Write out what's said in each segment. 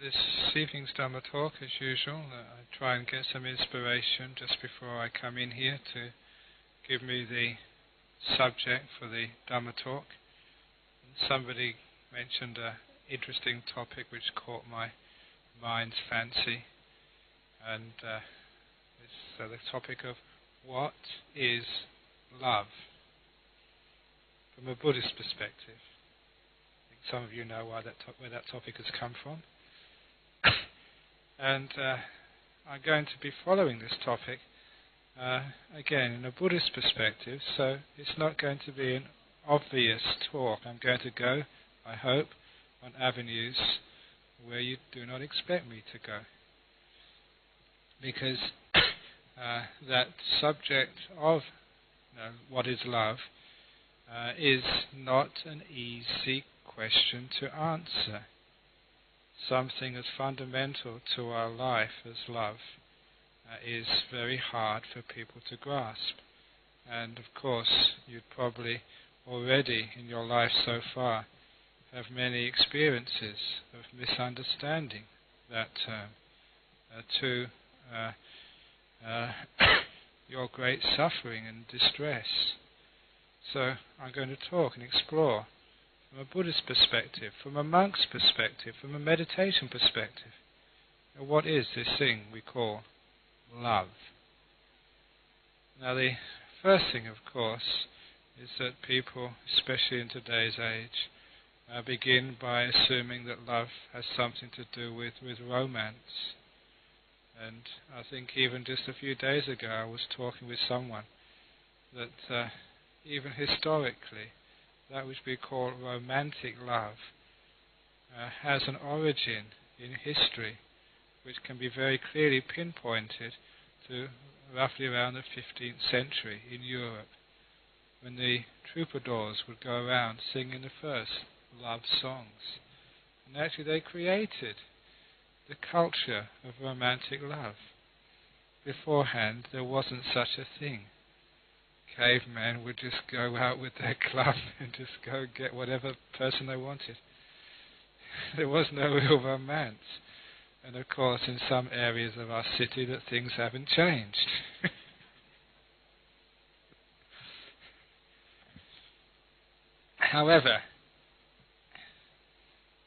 This evening's Dhamma talk, as usual, I try and get some inspiration just before I come in here to give me the subject for the Dhamma talk. And somebody mentioned an interesting topic which caught my mind's fancy, and it's the topic of what is love from a Buddhist perspective. I think some of you know where that topic has come from. And I'm going to be following this topic again in a Buddhist perspective, so it's not going to be an obvious talk. I'm going to go, I hope, on avenues where you do not expect me to go. Because that subject of what is love is not an easy question to answer. Something as fundamental to our life as love is very hard for people to grasp. And of course, you'd probably already in your life so far have many experiences of misunderstanding that term to your great suffering and distress. So I'm going to talk and explore from a Buddhist perspective, from a monk's perspective, from a meditation perspective. Now, what is this thing we call love? Now, the first thing, of course, is that people, especially in today's age, begin by assuming that love has something to do with romance. And I think even just a few days ago I was talking with someone that even historically, that which we call romantic love has an origin in history which can be very clearly pinpointed to roughly around the 15th century in Europe, when the troubadours would go around singing the first love songs. And actually they created the culture of romantic love. Beforehand there wasn't such a thing. Cavemen would just go out with their club and just go get whatever person they wanted. There was no real romance. And of course in some areas of our city that things haven't changed. However,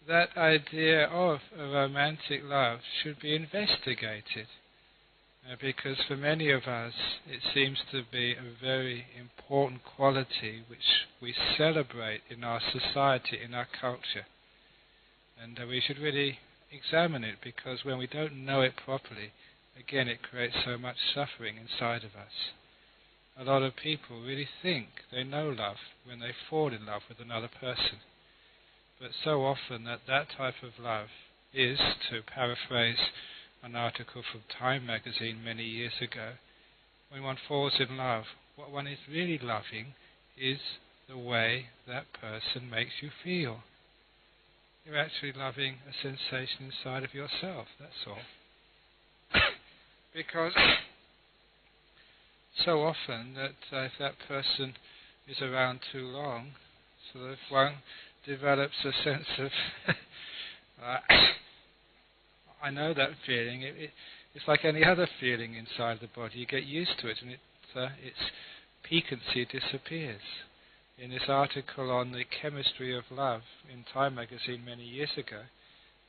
that idea of a romantic love should be investigated. Because for many of us it seems to be a very important quality which we celebrate in our society, in our culture. And we should really examine it, because when we don't know it properly, again it creates so much suffering inside of us. A lot of people really think they know love when they fall in love with another person. But so often that type of love is, to paraphrase an article from Time magazine many years ago, when one falls in love, what one is really loving is the way that person makes you feel. You're actually loving a sensation inside of yourself, that's all. Because so often that if that person is around too long, sort of one develops a sense of I know that feeling. It's like any other feeling inside the body. You get used to it, and its piquancy disappears. In this article on the chemistry of love in Time magazine many years ago,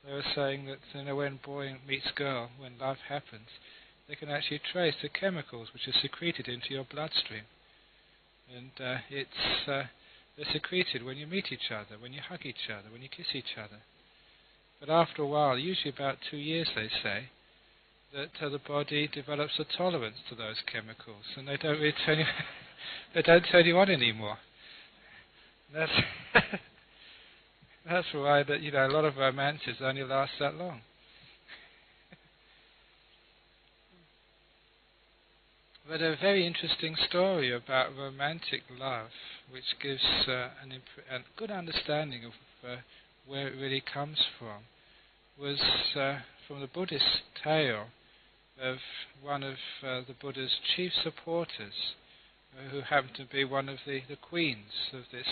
they were saying that when boy meets girl, when love happens, they can actually trace the chemicals which are secreted into your bloodstream. And they're secreted when you meet each other, when you hug each other, when you kiss each other. But after a while, usually about 2 years, they say, that the body develops a tolerance to those chemicals, and they don't really they don't turn you on anymore. That's that's why that a lot of romances only last that long. But a very interesting story about romantic love, which gives a good understanding of where it really comes from, was from the Buddhist tale of one of the Buddha's chief supporters, who happened to be one of the queens of this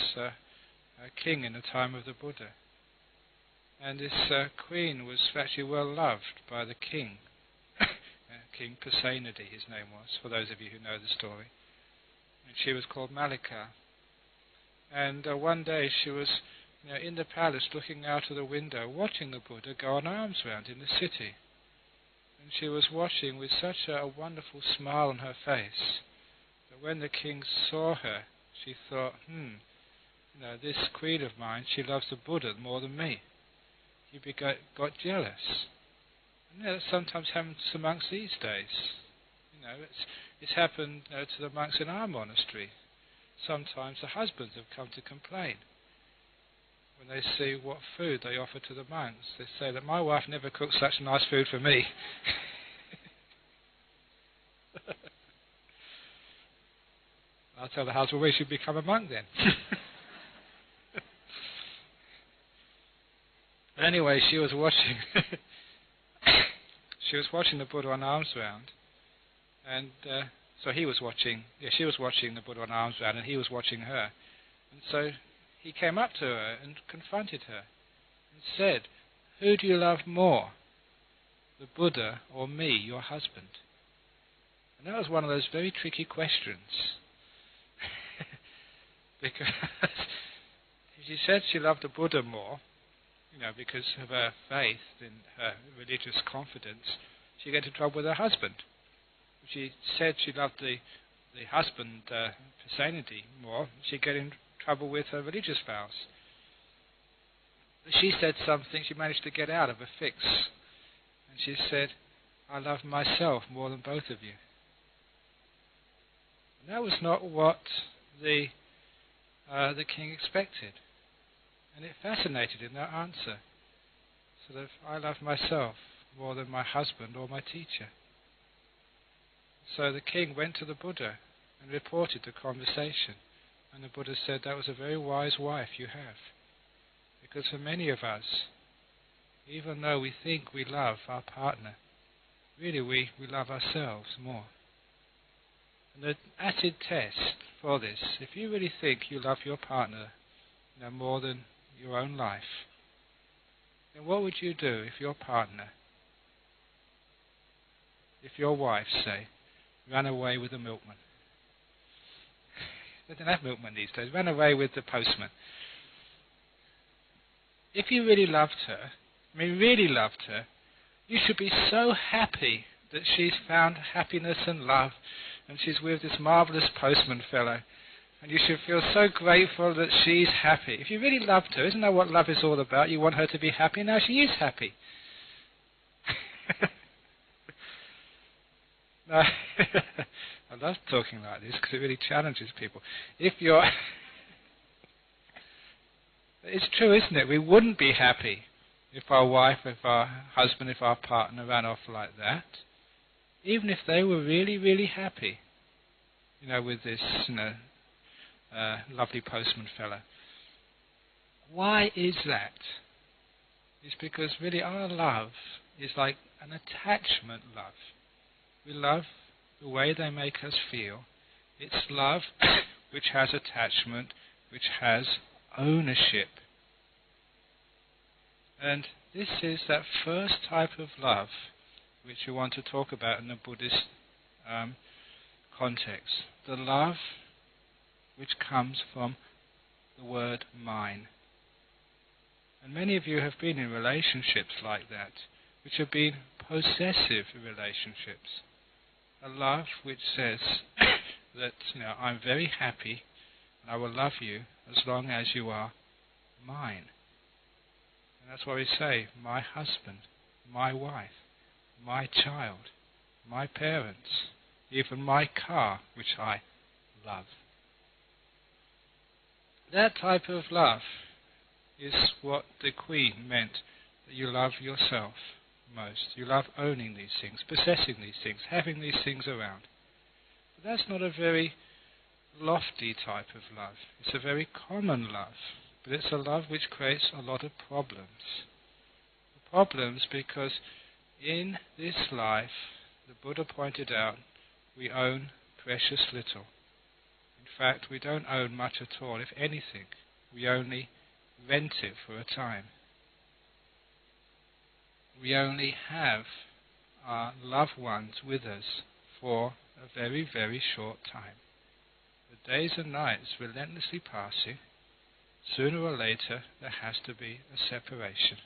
king in the time of the Buddha. And this queen was actually well loved by the king. King Pasenadi, his name was, for those of you who know the story. And she was called Malika. And one day she was in the palace looking out of the window, watching the Buddha go on alms round in the city. And she was watching with such a wonderful smile on her face that when the king saw her, she thought, this queen of mine, she loves the Buddha more than me. He got jealous. And that sometimes happens to monks these days. It's happened to the monks in our monastery. Sometimes the husbands have come to complain. When they see what food they offer to the monks, they say that my wife never cooked such nice food for me. I'll tell the husband, we should become a monk then. Anyway, she was watching the Buddha on alms round, and so he was watching. She was watching the Buddha on alms round, and he was watching her. And so he came up to her and confronted her and said, "Who do you love more, the Buddha or me, your husband?" And that was one of those very tricky questions, because if she said she loved the Buddha more, because of her faith and her religious confidence, she'd get into trouble with her husband. If she said she loved the husband, Pasenadi, more, she'd get in trouble with her religious vows. But she said something, she managed to get out of a fix. And she said, "I love myself more than both of you." And that was not what the king expected. And it fascinated him, that answer. Sort of, I love myself more than my husband or my teacher. So the king went to the Buddha and reported the conversation. And the Buddha said, that was a very wise wife you have. Because for many of us, even though we think we love our partner, really we love ourselves more. And the acid test for this, if you really think you love your partner more than your own life, then what would you do if your partner, if your wife, say, ran away with the milkman? They don't have milkmen these days. Ran away with the postman. If you really loved her, you should be so happy that she's found happiness and love, and she's with this marvellous postman fellow. And you should feel so grateful that she's happy. If you really loved her, isn't that what love is all about? You want her to be happy. Now she is happy. No, I love talking like this because it really challenges people. It's true, isn't it? We wouldn't be happy if our wife, if our husband, if our partner ran off like that, even if they were really, really happy, with this, lovely postman fella. Why is that? It's because really our love is like an attachment love. We love the way they make us feel. It's love which has attachment, which has ownership. And this is that first type of love which we want to talk about in the Buddhist context. The love which comes from the word mine. And many of you have been in relationships like that, which have been possessive relationships. A love which says that I'm very happy and I will love you as long as you are mine. And that's why we say, my husband, my wife, my child, my parents, even my car, which I love. That type of love is what the Queen meant, that you love yourself most. You love owning these things, possessing these things, having these things around. But that's not a very lofty type of love. It's a very common love, but it's a love which creates a lot of problems. Problems because in this life, the Buddha pointed out, we own precious little. In fact, we don't own much at all. If anything, we only rent it for a time. we only have our loved ones with us for a very, very short time. The days and nights relentlessly passing, sooner or later there has to be a separation.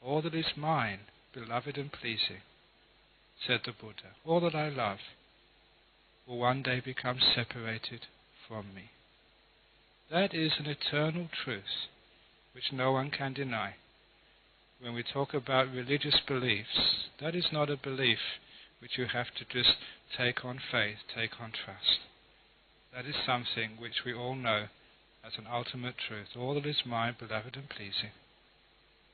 All that is mine, beloved and pleasing, said the Buddha, all that I love, will one day become separated from me. That is an eternal truth which no one can deny. When we talk about religious beliefs, that is not a belief which you have to just take on faith, take on trust. That is something which we all know as an ultimate truth. All that is mine, beloved and pleasing,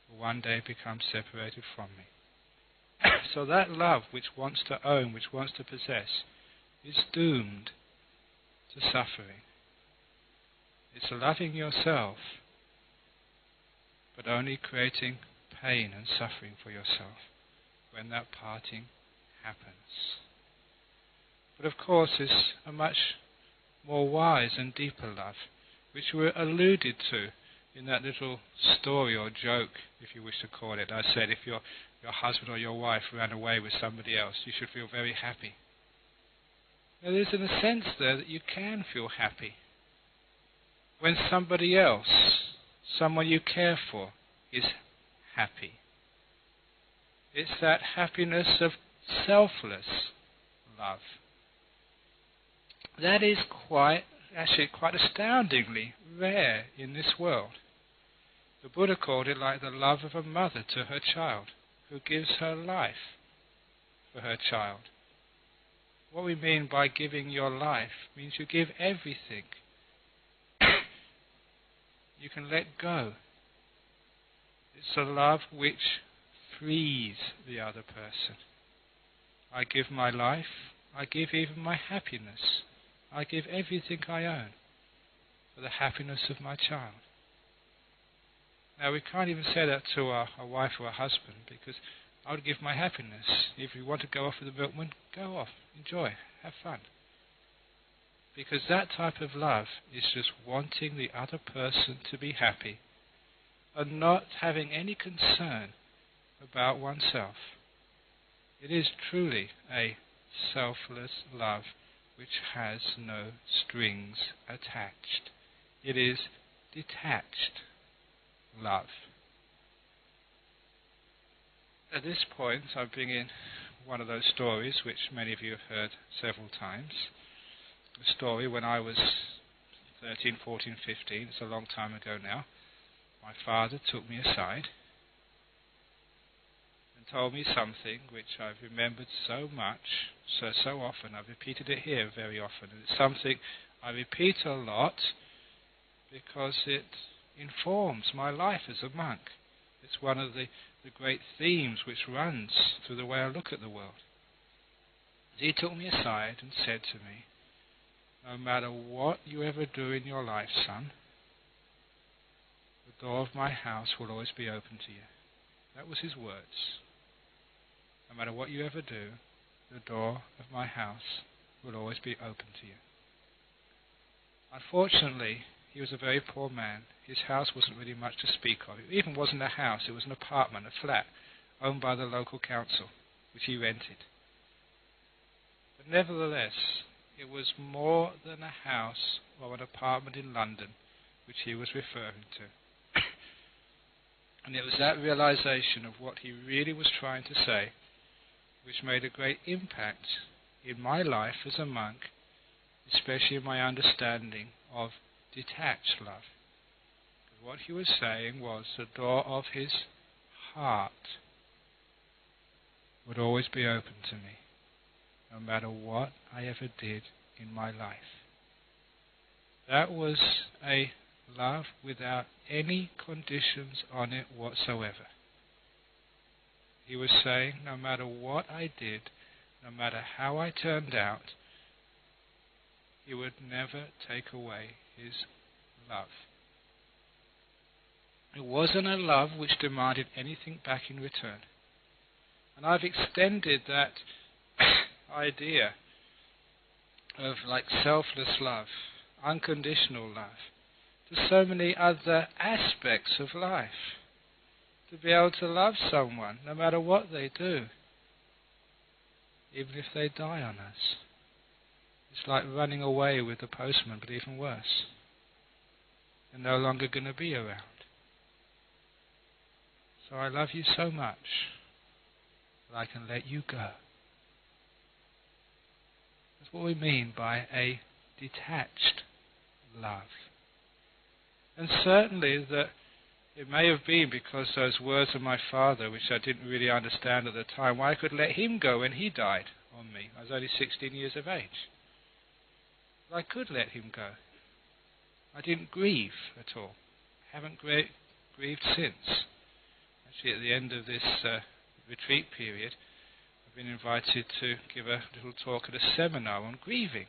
will one day become separated from me. So that love which wants to own, which wants to possess, is doomed to suffering. It's loving yourself, but only creating pain and suffering for yourself when that parting happens. But of course there's a much more wise and deeper love, which were alluded to in that little story or joke, if you wish to call it. I said if your husband or your wife ran away with somebody else, you should feel very happy. Now, there's in a sense there that you can feel happy when somebody else, someone you care for, is happy. It's that happiness of selfless love. That is quite astoundingly rare in this world. The Buddha called it like the love of a mother to her child, who gives her life for her child. What we mean by giving your life means you give everything. You can let go. It's a love which frees the other person. I give my life, I give even my happiness, I give everything I own for the happiness of my child. Now we can't even say that to a wife or a husband, because I would give my happiness. If you want to go off with the milkman, go off, enjoy, have fun. Because that type of love is just wanting the other person to be happy and not having any concern about oneself. It is truly a selfless love which has no strings attached. It is detached love. At this point, I bring in one of those stories which many of you have heard several times. A story when I was 13, 14, 15, it's a long time ago now. My father took me aside and told me something which I've remembered so much, so often. I've repeated it here very often. And it's something I repeat a lot because it informs my life as a monk. It's one of the great themes which runs through the way I look at the world. He took me aside and said to me, "No matter what you ever do in your life, son, the door of my house will always be open to you." That was his words. No matter what you ever do, the door of my house will always be open to you. Unfortunately, he was a very poor man. His house wasn't really much to speak of. It even wasn't a house, it was an apartment, a flat, owned by the local council, which he rented. But nevertheless, it was more than a house or an apartment in London which he was referring to. And it was that realization of what he really was trying to say which made a great impact in my life as a monk, especially in my understanding of detached love. What he was saying was the door of his heart would always be open to me, no matter what I ever did in my life. That was a love without any conditions on it whatsoever. He was saying, no matter what I did, no matter how I turned out, he would never take away his love. It wasn't a love which demanded anything back in return. And I've extended that idea of like selfless love, unconditional love, to so many other aspects of life. to be able to love someone, no matter what they do, even if they die on us. It's like running away with the postman, but even worse. They're no longer going to be around. So I love you so much that I can let you go. That's what we mean by a detached love. And certainly that it may have been because those words of my father, which I didn't really understand at the time, why I could let him go when he died on me. I was only 16 years of age. But I could let him go. I didn't grieve at all. I haven't grieved since. Actually, at the end of this retreat period, I've been invited to give a little talk at a seminar on grieving.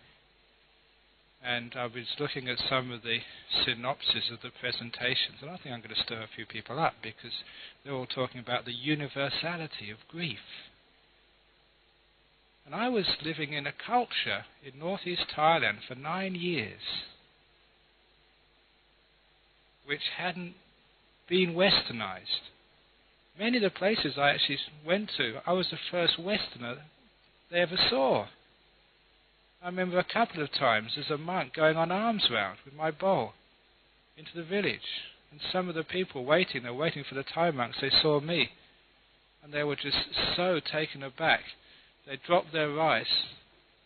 And I was looking at some of the synopses of the presentations, and I think I'm going to stir a few people up because they're all talking about the universality of grief. And I was living in a culture in northeast Thailand for 9 years which hadn't been westernized. Many of the places I actually went to, I was the first Westerner they ever saw. I remember a couple of times as a monk going on alms round with my bowl into the village, and some of the people waiting for the Thai monks, they saw me, and they were just so taken aback. They dropped their rice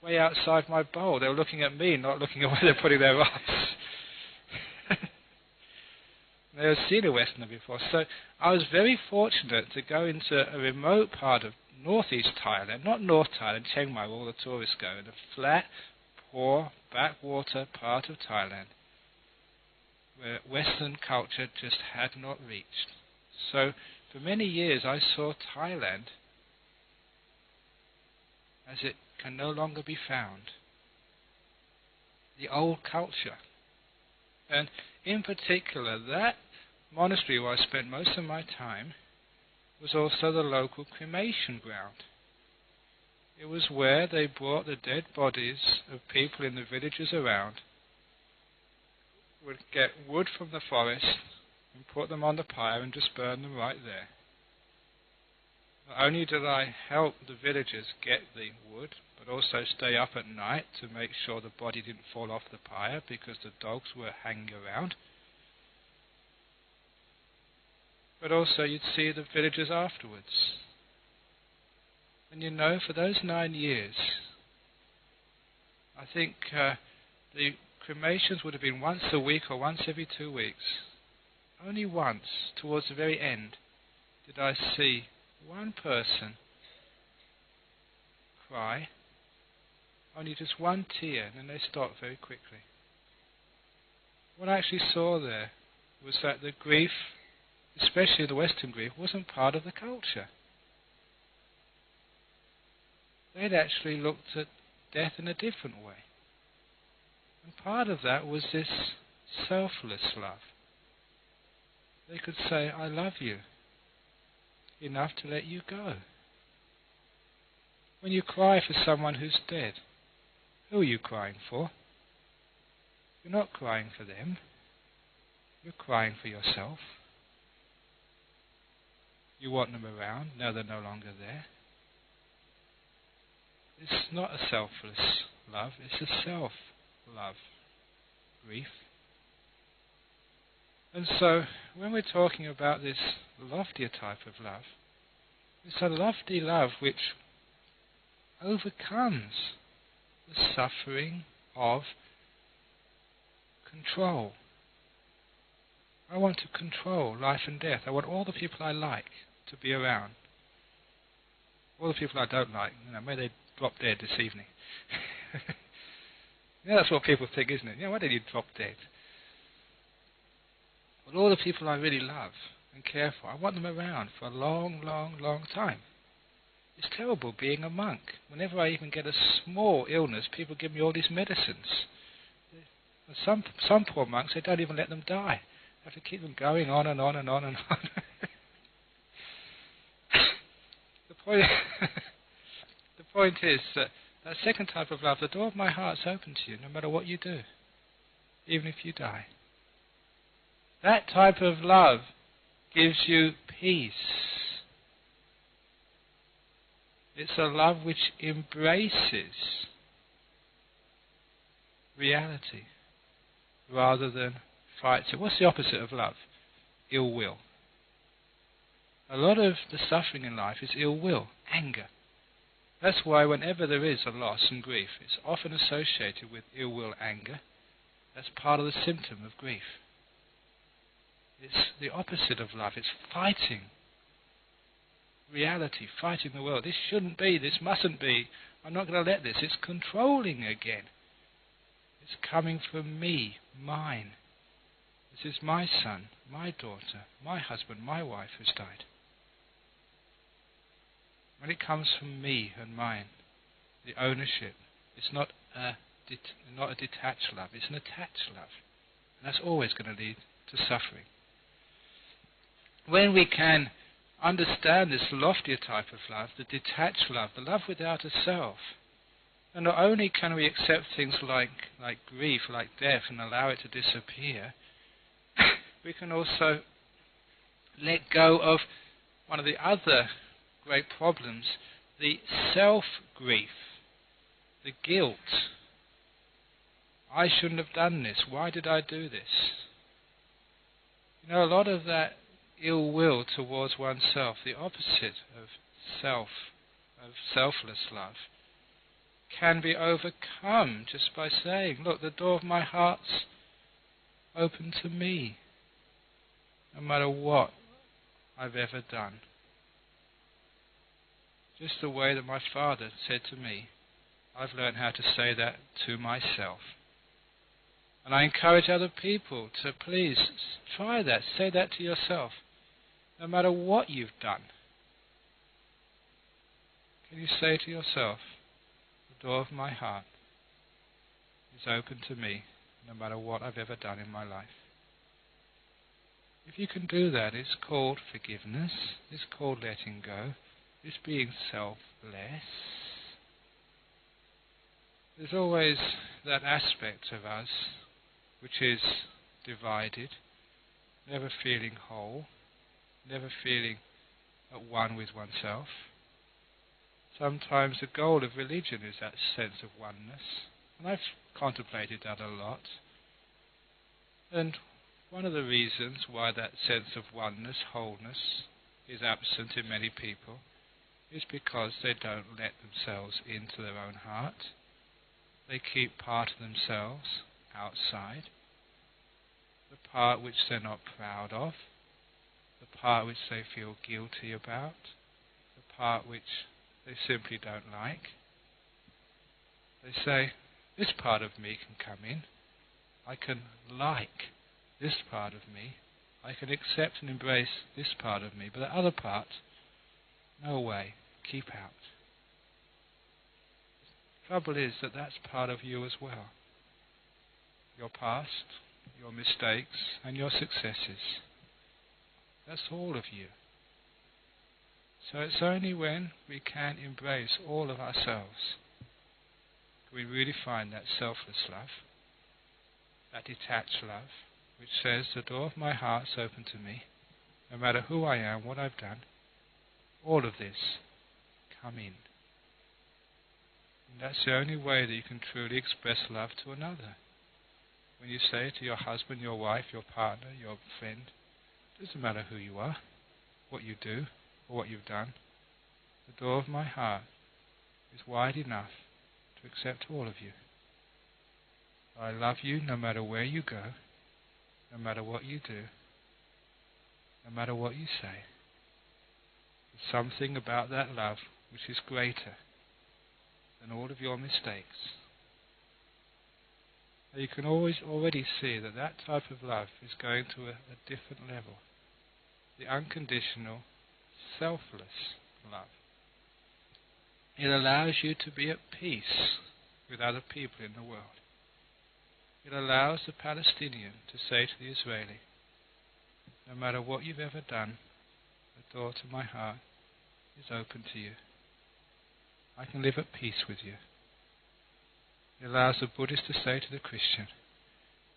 way outside my bowl. They were looking at me, not looking at where they're putting their rice. They had seen a Westerner before. So I was very fortunate to go into a remote part of northeast Thailand, not North Thailand, Chiang Mai, where all the tourists go, in a flat, poor, backwater part of Thailand, where Western culture just had not reached. So for many years I saw Thailand as it can no longer be found. The old culture. And in particular, that monastery where I spent most of my time was also the local cremation ground. It was where they brought the dead bodies of people in the villages around, would get wood from the forest and put them on the pyre and just burn them right there. Not only did I help the villagers get the wood, but also stay up at night to make sure the body didn't fall off the pyre because the dogs were hanging around. But also you'd see the villagers afterwards. And you know, for those 9 years, I think the cremations would have been once a week or once every 2 weeks. Only once, towards the very end, did I see one person cry, only just one tear, and then they stopped very quickly. What I actually saw there was that the grief, especially the Western grief, wasn't part of the culture. They'd actually looked at death in a different way. And part of that was this selfless love. They could say, I love you, enough to let you go. When you cry for someone who's dead, who are you crying for? You're not crying for them. You're crying for yourself. You want them around, now they're no longer there. It's not a selfless love, it's a self-love, grief. And so, when we're talking about this loftier type of love, it's a lofty love which overcomes the suffering of control. I want to control life and death. I want all the people I like to be around. All the people I don't like, may they drop dead this evening. That's what people think, isn't it? Why did you drop dead? But all the people I really love and care for, I want them around for a long, long, long time. It's terrible being a monk. Whenever I even get a small illness, people give me all these medicines. Some poor monks, they don't even let them die. They have to keep them going on and on and on and on. The point is that second type of love, the door of my heart's open to you, no matter what you do, even if you die. That type of love gives you peace. It's a love which embraces reality rather than fights it. What's the opposite of love? Ill will. A lot of the suffering in life is ill will, anger. That's why whenever there is a loss and grief, it's often associated with ill will, anger. That's part of the symptom of grief. It's the opposite of love. It's fighting reality, fighting the world. This shouldn't be, this mustn't be. I'm not going to let this. It's controlling again. It's coming from me, mine. This is my son, my daughter, my husband, my wife who's died. When it comes from me and mine, the ownership, it's not a detached love, it's an attached love. And that's always going to lead to suffering. When we can understand this loftier type of love, the detached love, the love without a self, and not only can we accept things like grief, like death, and allow it to disappear, we can also let go of one of the other great problems, the self-grief, the guilt. I shouldn't have done this. Why did I do this? You know, a lot of that ill will towards oneself, the opposite of selfless love, can be overcome just by saying, look, the door of my heart's open to me, no matter what I've ever done. Just the way that my father said to me, I've learned how to say that to myself. And I encourage other people to please try that, say that to yourself, no matter what you've done. Can you say to yourself, the door of my heart is open to me, no matter what I've ever done in my life? If you can do that, it's called forgiveness, it's called letting go, it's being selfless. There's always that aspect of us which is divided, never feeling whole, never feeling at one with oneself. Sometimes the goal of religion is that sense of oneness, and I've contemplated that a lot. And one of the reasons why that sense of oneness, wholeness, is absent in many people is because they don't let themselves into their own heart. They keep part of themselves outside, the part which they're not proud of, the part which they feel guilty about, the part which they simply don't like. They say, this part of me can come in. I can like this part of me. I can accept and embrace this part of me. But the other part, no way, keep out. The trouble is that that's part of you as well. Your past, your mistakes, and your successes. That's all of you. So it's only when we can embrace all of ourselves can we really find that selfless love, that detached love, which says the door of my heart's open to me, no matter who I am, what I've done, all of this, come in. And that's the only way that you can truly express love to another. When you say to your husband, your wife, your partner, your friend, it doesn't matter who you are, what you do, or what you've done, the door of my heart is wide enough to accept all of you. I love you no matter where you go, no matter what you do, no matter what you say. There's something about that love which is greater than all of your mistakes. You can always already see that that type of love is going to a different level. The unconditional, selfless love. It allows you to be at peace with other people in the world. It allows the Palestinian to say to the Israeli, no matter what you've ever done, the door to my heart is open to you. I can live at peace with you. It allows the Buddhist to say to the Christian,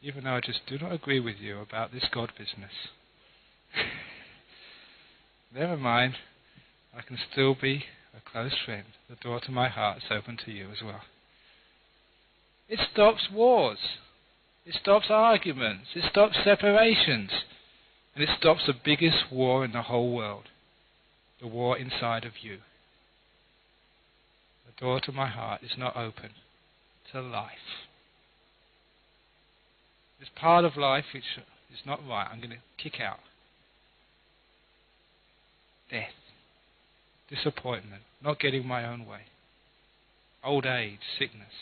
even though I just do not agree with you about this God business, Never mind, I can still be a close friend. The door to my heart is open to you as well. It stops wars. It stops arguments. It stops separations. And it stops the biggest war in the whole world. The war inside of you. The door to my heart is not open to life. There's part of life which is not right. I'm going to kick out. Death. Disappointment. Not getting my own way. Old age. Sickness.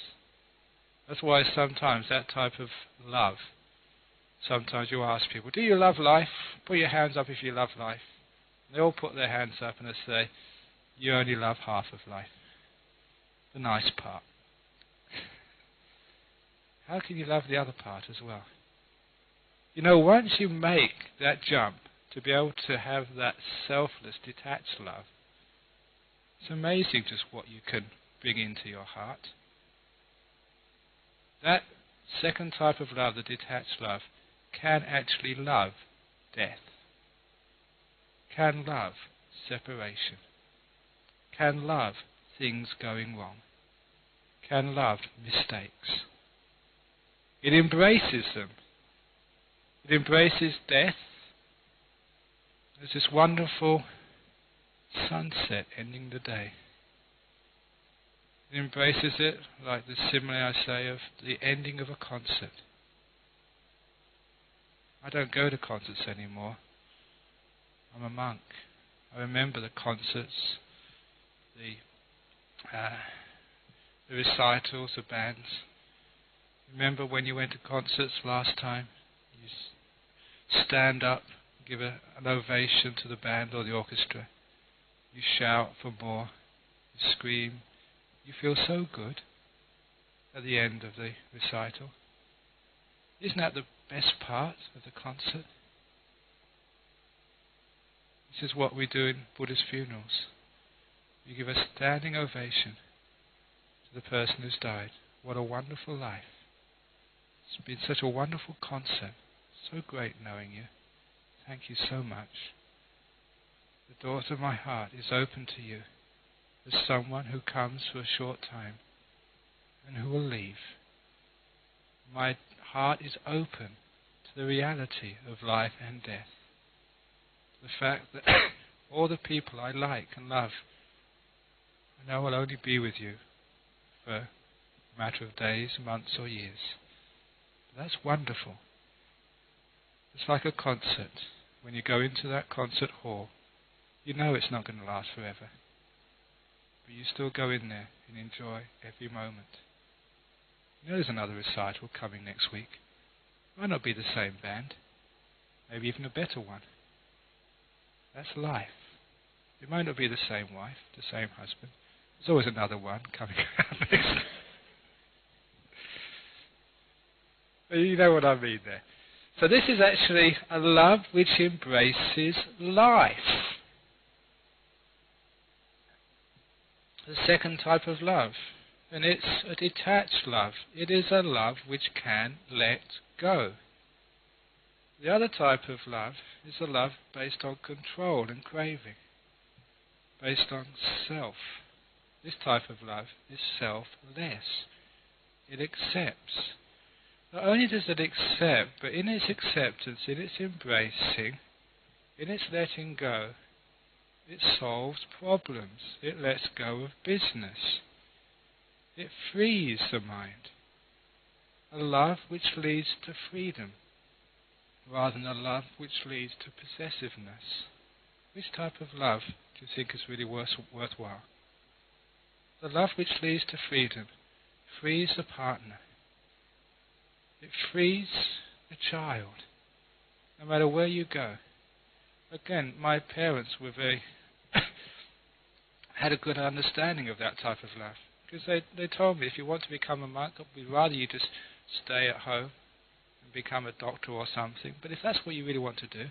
That's why sometimes that type of love, sometimes you ask people, do you love life? Put your hands up if you love life. They all put their hands up and they say, you only love half of life. The nice part. How can you love the other part as well? You know, once you make that jump to be able to have that selfless, detached love, it's amazing just what you can bring into your heart. That second type of love, the detached love, can actually love death, can love separation, can love things going wrong, can love mistakes. It embraces them. It embraces death. There's this wonderful sunset ending the day. It embraces it like the simile I say of the ending of a concert. I don't go to concerts anymore. I'm a monk. I remember the concerts, the recitals, the bands. Remember when you went to concerts last time? You stand up, give an ovation to the band or the orchestra. You shout for more. You scream. You feel so good at the end of the recital. Isn't that the best part of the concert? This is what we do in Buddhist funerals. We give a standing ovation to the person who's died. What a wonderful life. It's been such a wonderful concert. So great knowing you. Thank you so much. The door to my heart is open to you as someone who comes for a short time and who will leave. My heart is open to the reality of life and death. The fact that all the people I like and love, I know will only be with you for a matter of days, months or years. But that's wonderful. It's like a concert. When you go into that concert hall, you know it's not going to last forever. But you still go in there and enjoy every moment. You know there's another recital coming next week. It might not be the same band. Maybe even a better one. That's life. It might not be the same wife, the same husband. There's always another one coming around next. You know what I mean there. So this is actually a love which embraces life. The second type of love. And it's a detached love. It is a love which can let go. The other type of love is a love based on control and craving, based on self. This type of love is selfless. It accepts. Not only does it accept, but in its acceptance, in its embracing, in its letting go, it solves problems. It lets go of business. It frees the mind. A love which leads to freedom, rather than a love which leads to possessiveness. Which type of love do you think is really worthwhile? The love which leads to freedom frees the partner. It frees the child, no matter where you go. Again, my parents were had a good understanding of that type of love. Because they told me, if you want to become a monk, we'd rather you just stay at home and become a doctor or something. But if that's what you really want to do,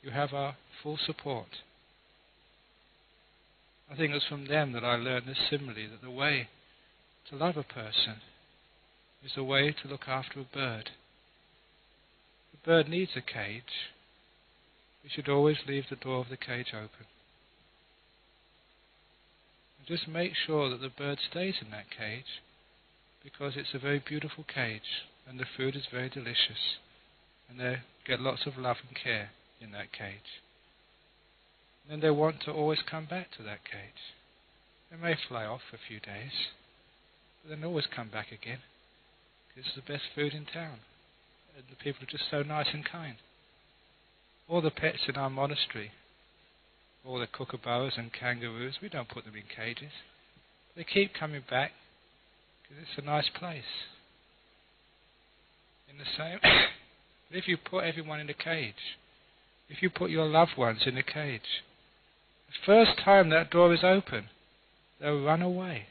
you have our full support. I think it was from them that I learned this simile, that the way to love a person is the way to look after a bird. The bird needs a cage. we should always leave the door of the cage open. And just make sure that the bird stays in that cage, because it's a very beautiful cage and the food is very delicious and they get lots of love and care in that cage. And then they want to always come back to that cage. They may fly off for a few days, but then always come back again, because it's the best food in town and the people are just so nice and kind. All the pets in our monastery, all the kookaburras and kangaroos, we don't put them in cages. They keep coming back because it's a nice place. In the same, but if you put everyone in a cage, if you put your loved ones in a cage, the first time that door is open, they'll run away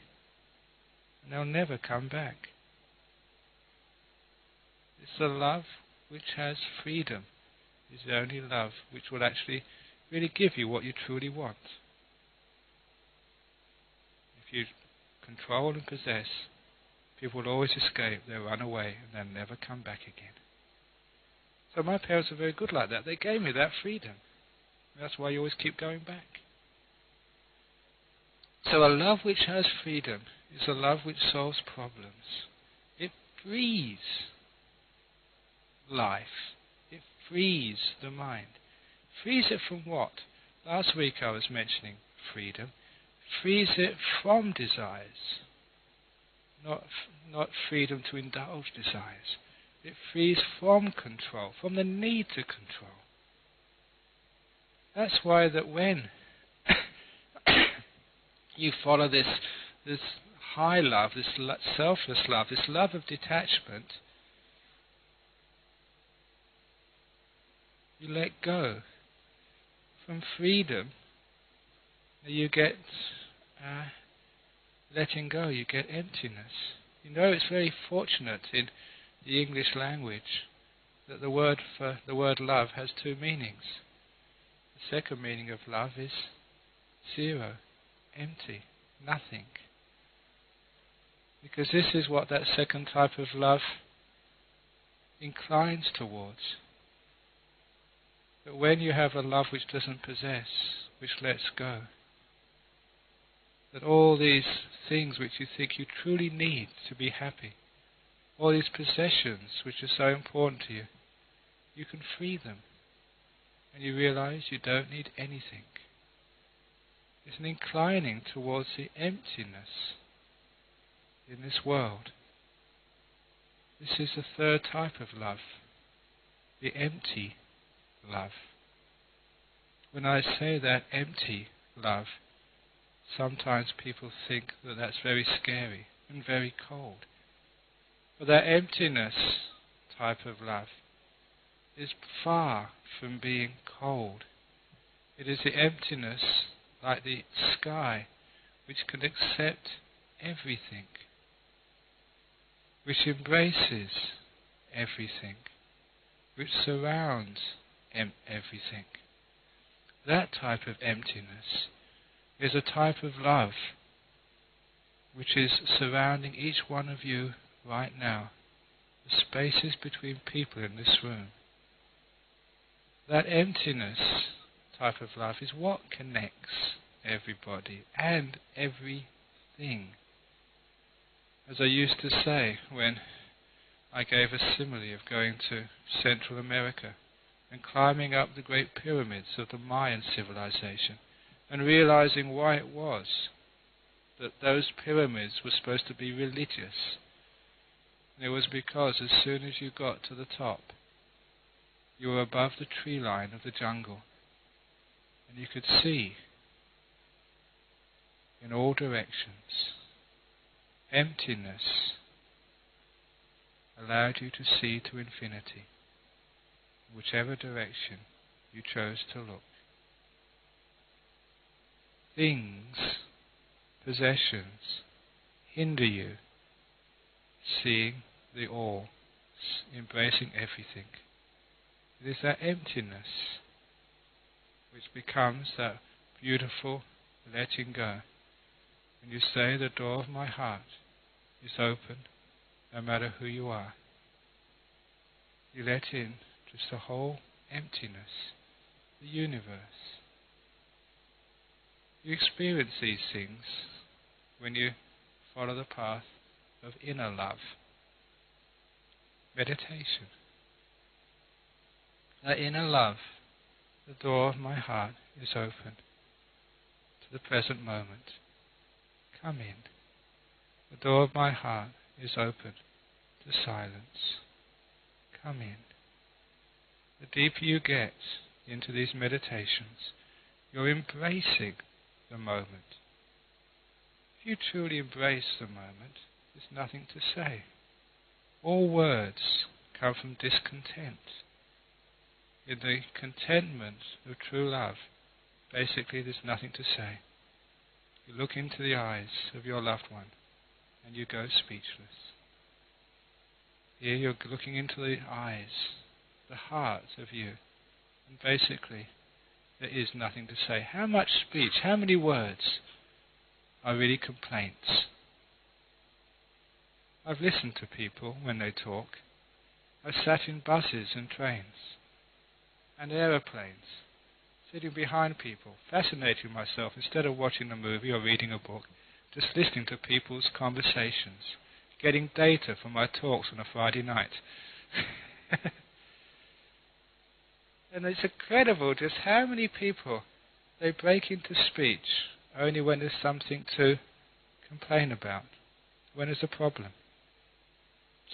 and they'll never come back. It's the love which has freedom is the only love which will actually really give you what you truly want. If you control and possess, people will always escape, they'll run away and they'll never come back again. So my parents were very good like that. They gave me that freedom. That's why you always keep going back. So a love which has freedom is a love which solves problems. It frees life. It frees the mind. Frees it from what? Last week I was mentioning freedom. Frees it from desires. Not freedom to indulge desires. It frees from control, from the need to control. That's why that when you follow this high love, this selfless love, this love of detachment, you let go. From freedom, you get letting go, you get emptiness. You know, it's very fortunate in the English language that the word love has two meanings. The second meaning of love is zero, empty, nothing. Because this is what that second type of love inclines towards. But when you have a love which doesn't possess, which lets go, that all these things which you think you truly need to be happy, all these possessions which are so important to you, you can free them. And you realize you don't need anything. It's an inclining towards the emptiness in this world. This is the third type of love, the empty love. When I say that empty love, sometimes people think that that's very scary and very cold. But that emptiness type of love is far from being cold. It is the emptiness, like the sky, which can accept everything, which embraces everything, which surrounds everything. That type of emptiness is a type of love which is surrounding each one of you right now, the spaces between people in this room. That emptiness type of love is what connects everybody and everything. As I used to say when I gave a simile of going to Central America and climbing up the great pyramids of the Mayan civilization and realizing why it was that those pyramids were supposed to be religious. And it was because as soon as you got to the top, you were above the tree line of the jungle, and you could see in all directions. Emptiness allowed you to see to infinity, whichever direction you chose to look. Things, possessions, hinder you seeing the all, embracing everything. It is that emptiness which becomes that beautiful letting go. When you say the door of my heart is open, no matter who you are, you let in just the whole emptiness, the universe. You experience these things when you follow the path of inner love. Meditation. That inner love, the door of my heart is open to the present moment. Come in. The door of my heart is open to silence. Come in. The deeper you get into these meditations, you're embracing the moment. If you truly embrace the moment, there's nothing to say. All words come from discontent. In the contentment of true love, basically there's nothing to say. You look into the eyes of your loved one and you go speechless. Here you're looking into the eyes, the heart of you, and basically there is nothing to say. How much speech, how many words are really complaints? I've listened to people when they talk. I've sat in buses and trains and aeroplanes, sitting behind people, fascinating myself instead of watching a movie or reading a book, just listening to people's conversations, getting data from my talks on a Friday night. And it's incredible just how many people, they break into speech only when there's something to complain about, when there's a problem.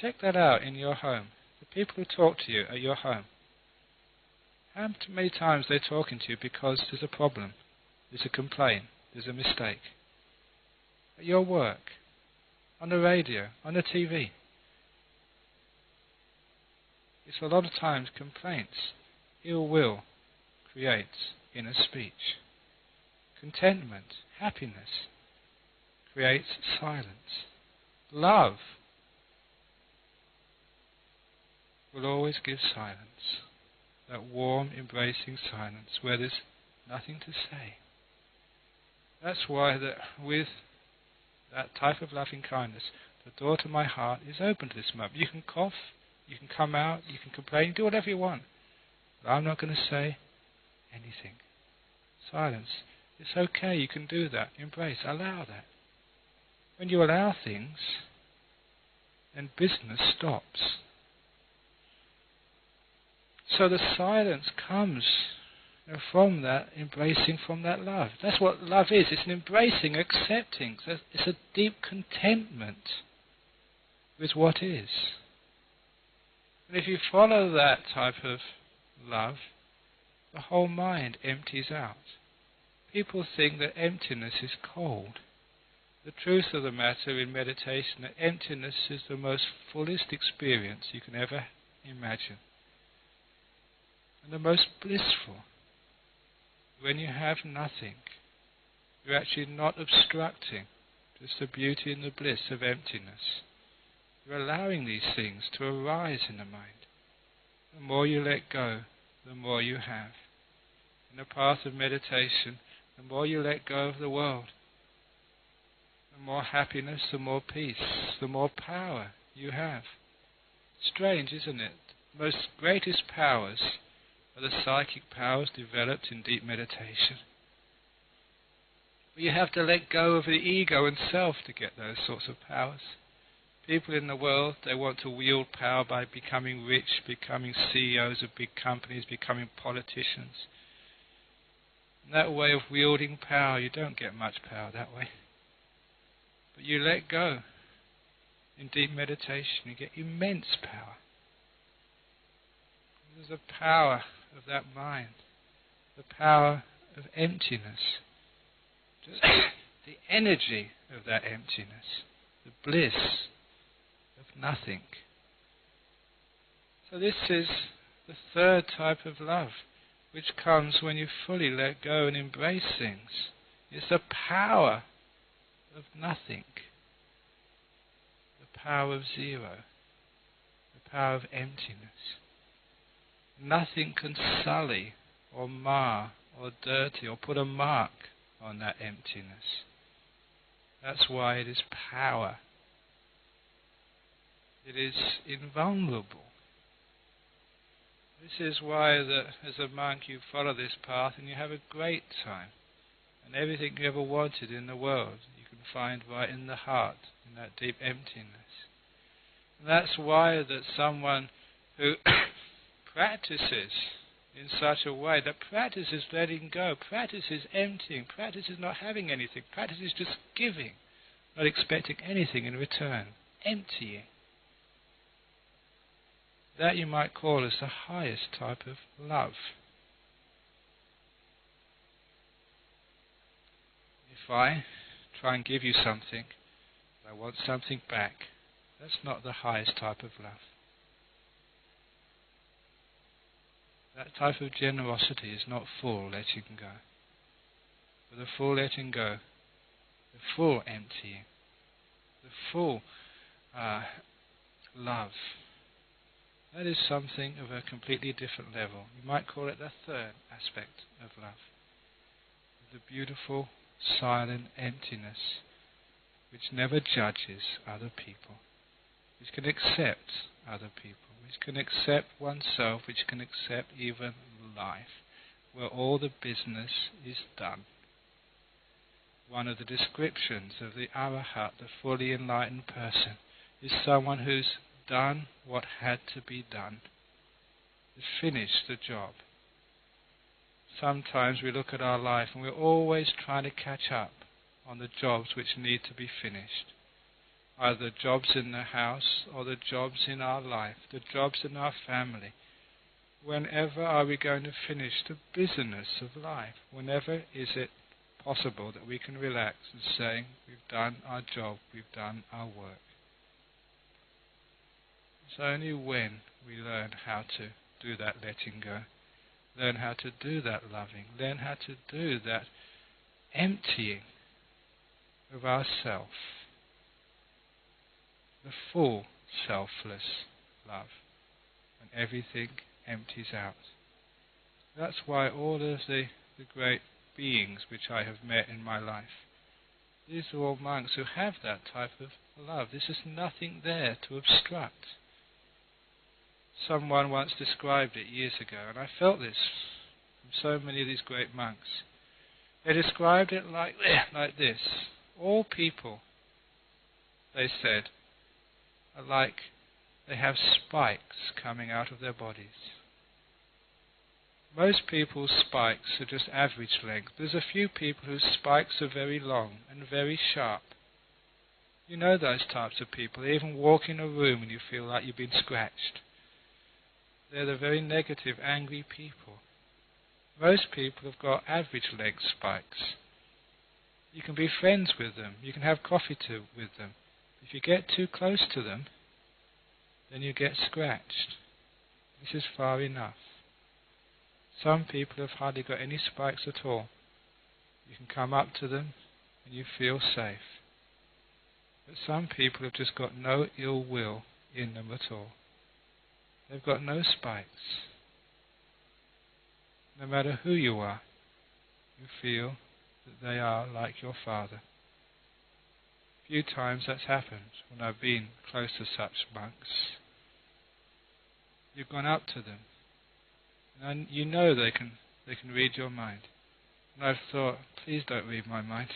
Check that out in your home. The people who talk to you at your home, how many times they're talking to you because there's a problem, there's a complaint, there's a mistake. At your work, on the radio, on the TV. It's a lot of times complaints. Ill will creates inner speech. Contentment, happiness, creates silence. Love will always give silence. That warm, embracing silence where there's nothing to say. That's why that with that type of loving kindness, the door to my heart is open to this moment. You can cough, you can come out, you can complain, do whatever you want. But I'm not going to say anything. Silence. It's okay, you can do that. Embrace, allow that. When you allow things, then business stops. So the silence comes from that embracing, from that love. That's what love is. It's an embracing, accepting. It's a deep contentment with what is. And if you follow that type of love, the whole mind empties out. People think that emptiness is cold. The truth of the matter in meditation, that emptiness is the most fullest experience you can ever imagine. And the most blissful. When you have nothing, you're actually not obstructing just the beauty and the bliss of emptiness. You're allowing these things to arise in the mind. The more you let go, the more you have. In the path of meditation, the more you let go of the world, the more happiness, the more peace, the more power you have. Strange, isn't it? The most greatest powers are the psychic powers developed in deep meditation. But you have to let go of the ego and self to get those sorts of powers. People in the world, they want to wield power by becoming rich, becoming CEOs of big companies, becoming politicians. And that way of wielding power, you don't get much power that way. But you let go. In deep meditation, you get immense power. There's a power of that mind, the power of emptiness, just the energy of that emptiness, the bliss of nothing. So this is the third type of love, which comes when you fully let go and embrace things. It's the power of nothing, the power of zero, the power of emptiness. Nothing can sully or mar or dirty or put a mark on that emptiness. That's why it is power. It is invulnerable. This is why that as a monk you follow this path and you have a great time. And everything you ever wanted in the world you can find right in the heart, in that deep emptiness. And that's why that someone who practices in such a way, that practices letting go, practices emptying, practices not having anything, practices just giving, not expecting anything in return, emptying. That you might call as the highest type of love. If I try and give you something, I want something back, that's not the highest type of love. That type of generosity is not full letting go. But the full letting go, the full emptying, the full love, that is something of a completely different level. You might call it the third aspect of love. The beautiful, silent emptiness which never judges other people, which can accept other people, which can accept oneself, which can accept even life, where all the business is done. One of the descriptions of the Arahat, the fully enlightened person, is someone who's done what had to be done, has finished the job. Sometimes we look at our life and we're always trying to catch up on the jobs which need to be finished. Either the jobs in the house or the jobs in our life, the jobs in our family. Whenever are we going to finish the business of life? Whenever is it possible that we can relax and say, we've done our job, we've done our work? It's only when we learn how to do that letting go, learn how to do that loving, learn how to do that emptying of ourself, the full selfless love, and everything empties out. That's why all of the great beings which I have met in my life, these are all monks who have that type of love. There's just nothing there to obstruct. Someone once described it years ago, and I felt this from so many of these great monks. They described it like this. All people, they said, are like they have spikes coming out of their bodies. Most people's spikes are just average length. There's a few people whose spikes are very long and very sharp. You know those types of people. They even walk in a room and you feel like you've been scratched. They're the very negative, angry people. Most people have got average length spikes. You can be friends with them. You can have coffee with them. If you get too close to them, then you get scratched. This is far enough. Some people have hardly got any spikes at all. You can come up to them and you feel safe. But some people have just got no ill will in them at all. They've got no spikes. No matter who you are, you feel that they are like your father. A few times that's happened when I've been close to such monks. You've gone up to them, and you know they can read your mind. And I've thought, please don't read my mind.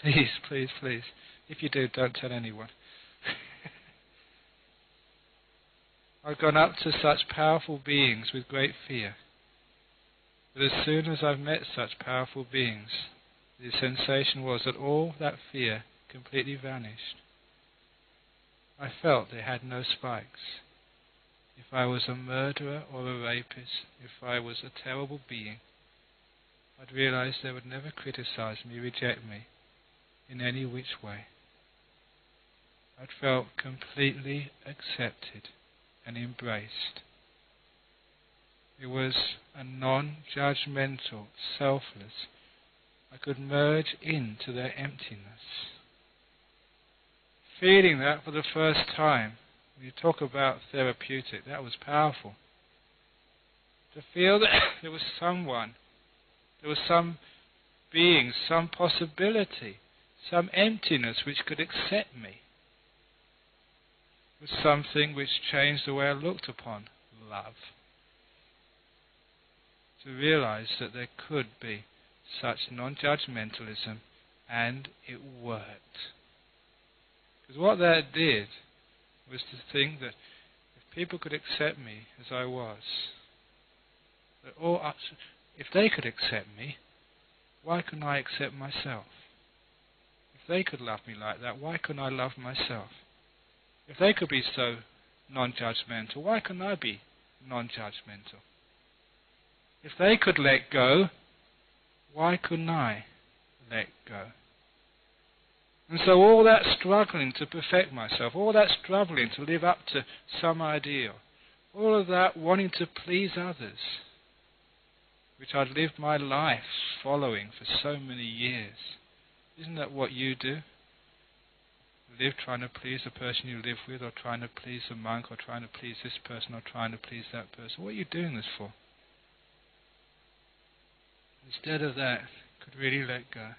Please, please, please. If you do, don't tell anyone. I've gone up to such powerful beings with great fear. But as soon as I've met such powerful beings, the sensation was that all that fear completely vanished. I felt they had no spikes. If I was a murderer or a rapist, if I was a terrible being, I'd realize they would never criticize me, reject me in any which way. I'd felt completely accepted and embraced. It was a non-judgmental, selfless. I could merge into their emptiness. Feeling that for the first time, when you talk about therapeutic, that was powerful. To feel that there was someone, there was some being, some possibility, some emptiness which could accept me, was something which changed the way I looked upon love. to realize that there could be such non-judgmentalism, and it worked. Because what that did was to think that if people could accept me as I was, that if they could accept me, why couldn't I accept myself? If they could love me like that, why couldn't I love myself? If they could be so non-judgmental, why couldn't I be non-judgmental? If they could let go, why couldn't I let go? And so all that struggling to perfect myself, all that struggling to live up to some ideal, all of that wanting to please others, which I'd lived my life following for so many years. Isn't that what you do? Live trying to please the person you live with, or trying to please the monk, or trying to please this person, or trying to please that person. What are you doing this for? Instead of that, could really let go.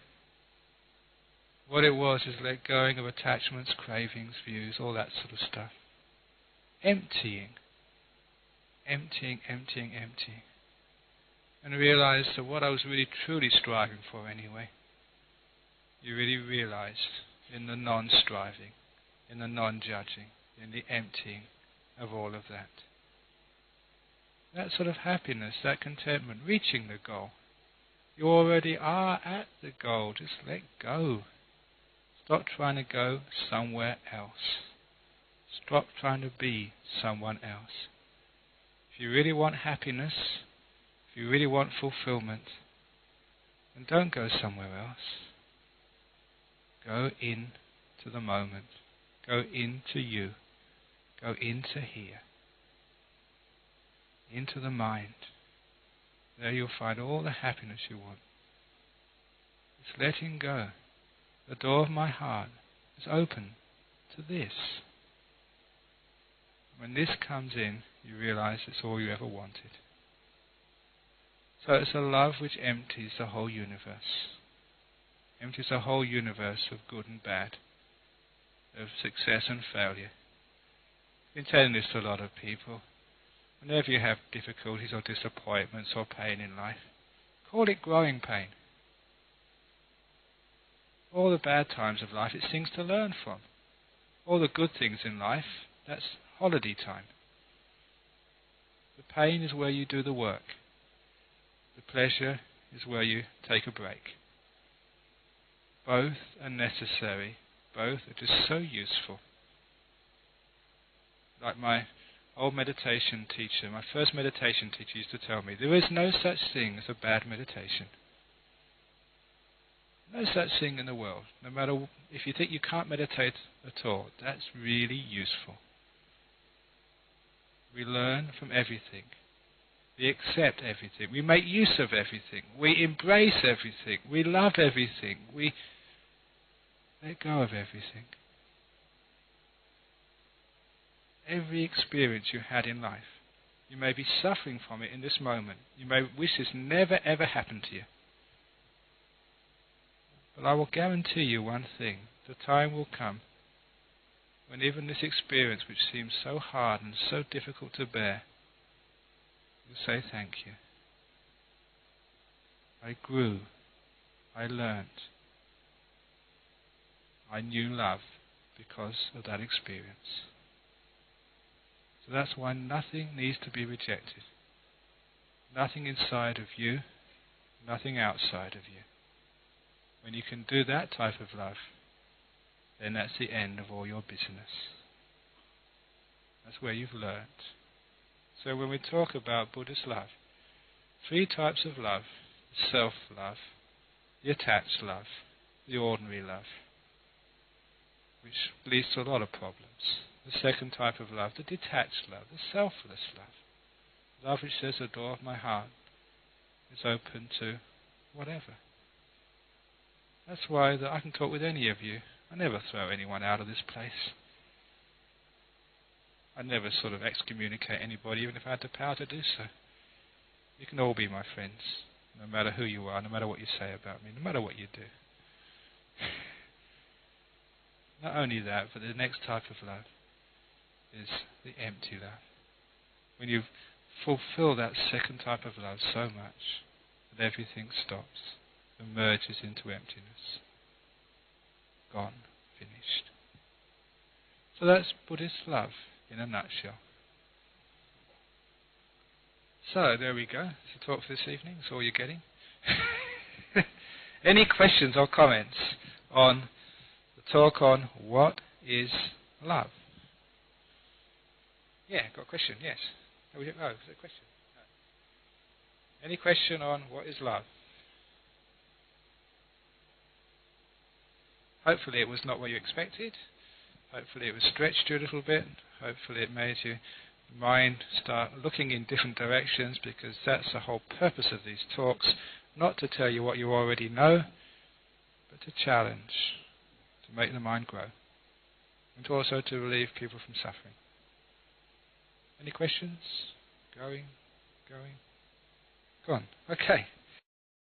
What it was is let going of attachments, cravings, views, all that sort of stuff. Emptying. Emptying. And realize that what I was really truly striving for anyway, you really realized in the non-striving, in the non-judging, in the emptying of all of that. That sort of happiness, that contentment, reaching the goal. You already are at the goal. Just let go. Stop trying to go somewhere else. Stop trying to be someone else. If you really want happiness, if you really want fulfillment, then don't go somewhere else. Go into the moment. Go into you. Go into here. Into the mind. There you'll find all the happiness you want. It's letting go. The door of my heart is open to this. When this comes in, you realize it's all you ever wanted. So it's a love which empties the whole universe. Empties the whole universe of good and bad, of success and failure. I've been telling this to a lot of people. Whenever you have difficulties or disappointments or pain in life, call it growing pain. All the bad times of life, it's things to learn from. All the good things in life, that's holiday time. The pain is where you do the work. The pleasure is where you take a break. Both are necessary. Both are just so useful. Like my old meditation teacher, my first meditation teacher used to tell me, there is no such thing as a bad meditation. No such thing in the world. No matter if you think you can't meditate at all, that's really useful. We learn from everything. We accept everything. We make use of everything. We embrace everything. We love everything. We let go of everything. Every experience you had in life, you may be suffering from it in this moment. You may wish this never ever happened to you. But I will guarantee you one thing. The time will come when even this experience, which seems so hard and so difficult to bear, you'll say thank you. I grew. I learnt. I knew love because of that experience. So that's why nothing needs to be rejected. Nothing inside of you, nothing outside of you. When you can do that type of love, then that's the end of all your business. That's where you've learnt. So when we talk about Buddhist love, 3 types of love: self-love, the attached love, the ordinary love, which leads to a lot of problems. The second type of love, the detached love, the selfless love. Love which says the door of my heart is open to whatever. That's why I can talk with any of you. I never throw anyone out of this place. I never sort of excommunicate anybody, even if I had the power to do so. You can all be my friends, no matter who you are, no matter what you say about me, no matter what you do. Not only that, but the next type of love is the empty love. When you've fulfill that second type of love so much that everything stops and merges into emptiness. Gone, finished. So that's Buddhist love in a nutshell. So there we go. That's the talk for this evening. That's all you're getting. Any questions or comments on the talk on what is love? Yeah, got a question, yes. Oh, is it a question? No. Any question on what is love? Hopefully it was not what you expected. Hopefully it was stretched you a little bit. Hopefully it made your mind start looking in different directions, because that's the whole purpose of these talks. Not to tell you what you already know, but to challenge, to make the mind grow, and also to relieve people from suffering. Any questions? Going? Go on. Okay.